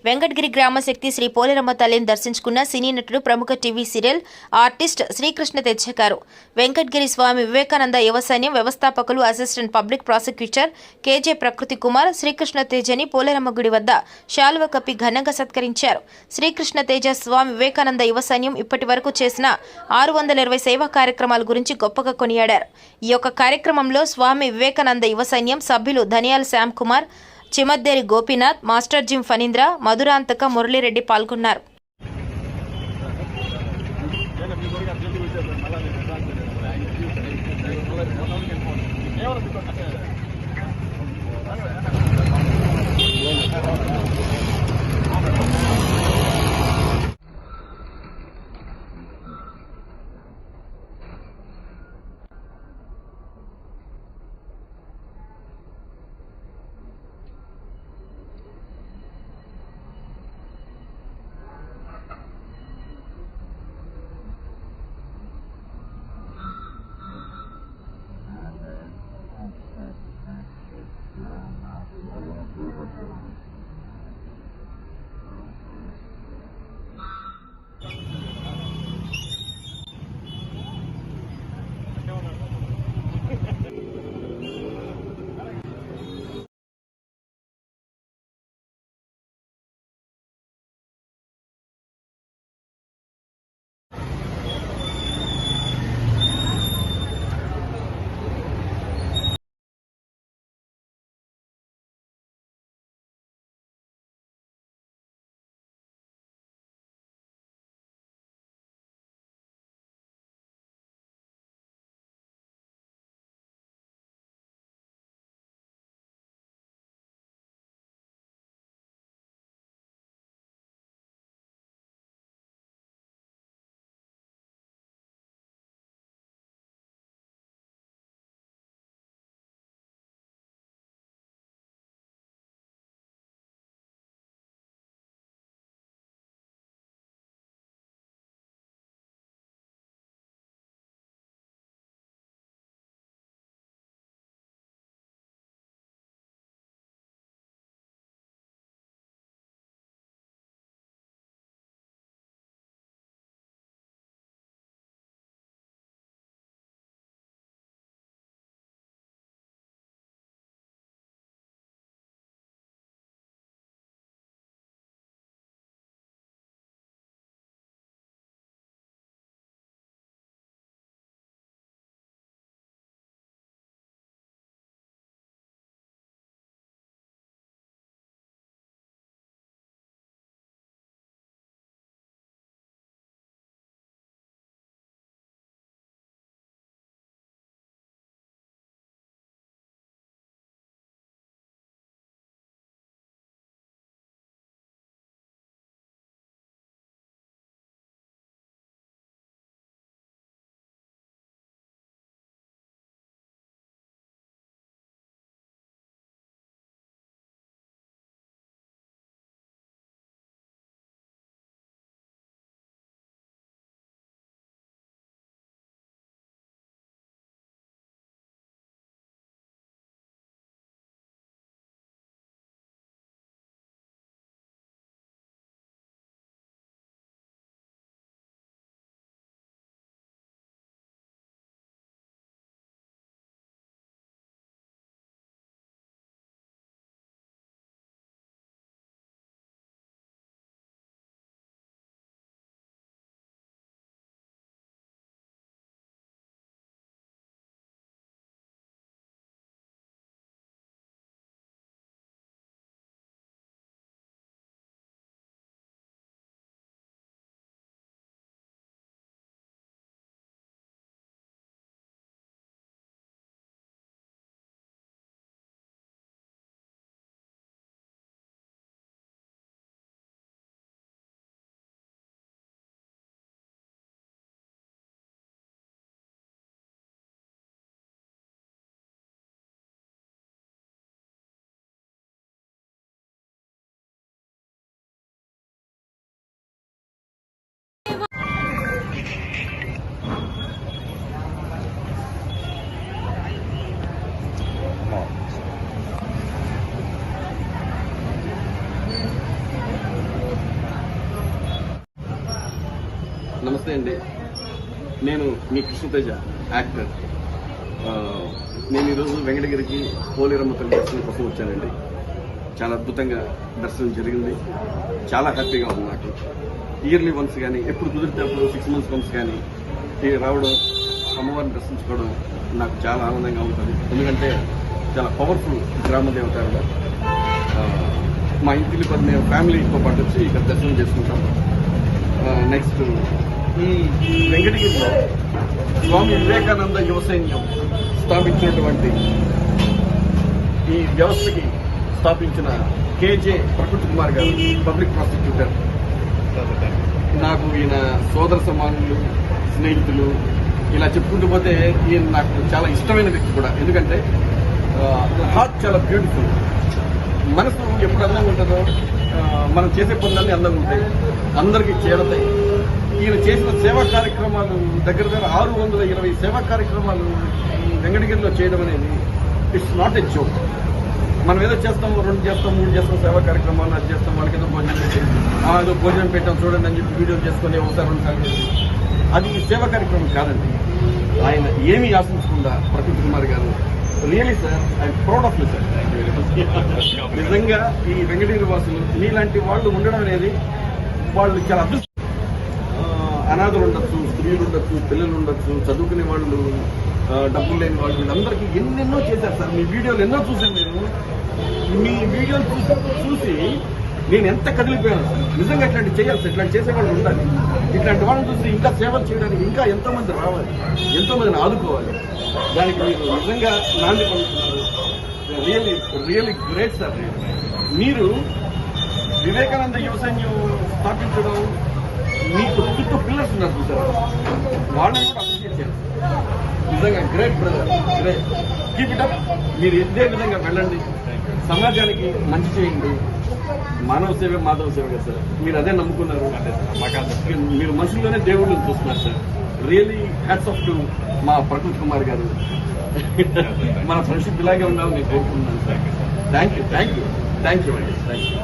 వెంకటగిరి గ్రామ శక్తి శ్రీ పోలేరమ్మ తల్లిని దర్శించుకున్న సినీ నటుడు ప్రముఖ TV serial artist Srikrishna Teja గారు. వెంకటగిరి స్వామి వివేకానంద యువ సైన్యం వ్యవస్థాపకులు అసిస్టెంట్ పబ్లిక్ ప్రాసిక్యూటర్ కేజే ప్రకృతి కుమార్ శ్రీకృష్ణ తేజని పోలేరమ్మ గుడి వద్ద శాలువ కప్పి ఘనంగా సత్కరించారు. శ్రీకృష్ణ తేజ స్వామి వివేకానంద యువ సైన్యం ఇప్పటి వరకు చేసిన 620 సేవా కార్యక్రమాల గురించి గొప్పగా కొనియాడారు. ఈ యొక్క కార్యక్రమంలో స్వామి వివేకానంద యువ సైన్యం సభ్యులు ధనియాల శ్యామ్ కుమార్, చిమద్దేరి గోపీనాథ్, మాస్టర్ జిమ్ ఫణీంద్ర, మధురాంతక మురళిరెడ్డి పాల్గొన్నారు. నమస్తే అండి. నేను మీ కృష్ణతేజ యాక్టర్. నేను ఈరోజు వెంకటగిరికి పోలేరమ్మ తల్లి దర్శనం కోసం వచ్చానండి. చాలా అద్భుతంగా దర్శనం జరిగింది. చాలా హ్యాపీగా ఉంది నాకు. ఇయర్లీ వన్స్ కానీ ఎప్పుడు కుదిరితే అప్పుడు 6 months వన్స్ కానీ రావడం, అమ్మవారిని దర్శించుకోవడం నాకు చాలా ఆనందంగా ఉంటుంది. ఎందుకంటే చాలా పవర్ఫుల్ గ్రామ దేవత ఆవిడ. మా ఇంటికి మేము ఫ్యామిలీతో పాటు వచ్చి ఇక్కడ దర్శనం చేసుకుంటాం. నెక్స్ట్ ఈ వెంకటగిరిలో స్వామి వివేకానంద యువ సైన్యం స్థాపించినటువంటి ఈ వ్యవస్థకి స్థాపించిన కేజే ప్రకృతి కుమార్ గారు పబ్లిక్ ప్రాసిక్యూటర్. నాకు ఈయన సోదర సమానులు, స్నేహితులు, ఇలా చెప్పుకుంటూ పోతే ఈయన నాకు చాలా ఇష్టమైన వ్యక్తి కూడా. ఎందుకంటే హార్ట్ చాలా బ్యూటిఫుల్. మనసు ఎప్పుడు అందంగా ఉంటుందో మనం చేసే పనులన్నీ అందంగా ఉంటాయి, అందరికీ చేరతాయి. ఈయన చేసిన సేవా కార్యక్రమాలు దగ్గర 620 సేవా కార్యక్రమాలు ఈ వెంకటగిరిలో చేయడం అనేది ఇట్స్ నాట్ ఎ జోక్. మనం ఏదో చేస్తాం, 2 చేస్తాం, 3 చేస్తాం సేవా కార్యక్రమాలు, అది చేస్తాం, వాళ్ళకి ఏదో భోజనం పెట్టి ఏదో భోజనం పెట్టాం చూడండి అని చెప్పి వీడియోలు చేసుకొని ఒకసారి 2 సార్లు చేసి అది సేవా కార్యక్రమం కాదండి. ఆయన ఏమీ ఆశించకుండా ప్రకృతి కుమార్ గారు really sir I'm proud of you sir. నిజంగా ఈ వెంకటగిరి వాసులు మీలాంటి వాళ్ళు ఉండడం అనేది వాళ్ళు చాలా అదృష్టం. అనాథలు ఉండొచ్చు, స్త్రీలు ఉండొచ్చు, పిల్లలు ఉండొచ్చు, చదువుకునే వాళ్ళు, డబ్బులు లేని వాళ్ళు, వీళ్ళందరికీ ఎన్నెన్నో చేశారు సార్. మీ వీడియోలు ఎన్నో చూసాను నేను. మీ వీడియోలు చూసి నేను ఎంత కదిలిపోయాను సార్. నిజంగా ఇట్లాంటి చేయాలి సార్. ఇట్లాంటి చేసేవాళ్ళు ఉండాలి. ఇట్లాంటి వాళ్ళని చూసి ఇంకా సేవలు చేయడానికి ఇంకా ఎంతోమంది రావాలి, ఎంతోమందిని ఆదుకోవాలి. దానికి మీరు నిజంగా నాంది పలుకుతున్నారు. Really really great sir. మీరు వివేకానంద యువ సైన్యం స్థాపించడం, మీకు చుట్టూ పిల్లర్స్ ఉన్నారు చూసారు, వాళ్ళని కూడా అప్రిషియేట్ చేయాలి. నిజంగా great brother, great. Keep it up. మీరు ఇదే విధంగా వెళ్ళండి, సమాజానికి మంచి చేయండి. మానవ సేవ మాధవ సేవ కదా సార్. మీరు అదే నమ్ముకున్నారు. మీరు మనుషుల్లోనే దేవుళ్ళని చూస్తున్నారు sir. Really hats off to మా ప్రకృతి కుమార్ గారు. మన ఫ్రెండ్షిప్ ఇలాగే ఉండాలని నేను కోరుకుంటున్నాను సార్. థ్యాంక్ యూ అండి. Thank you.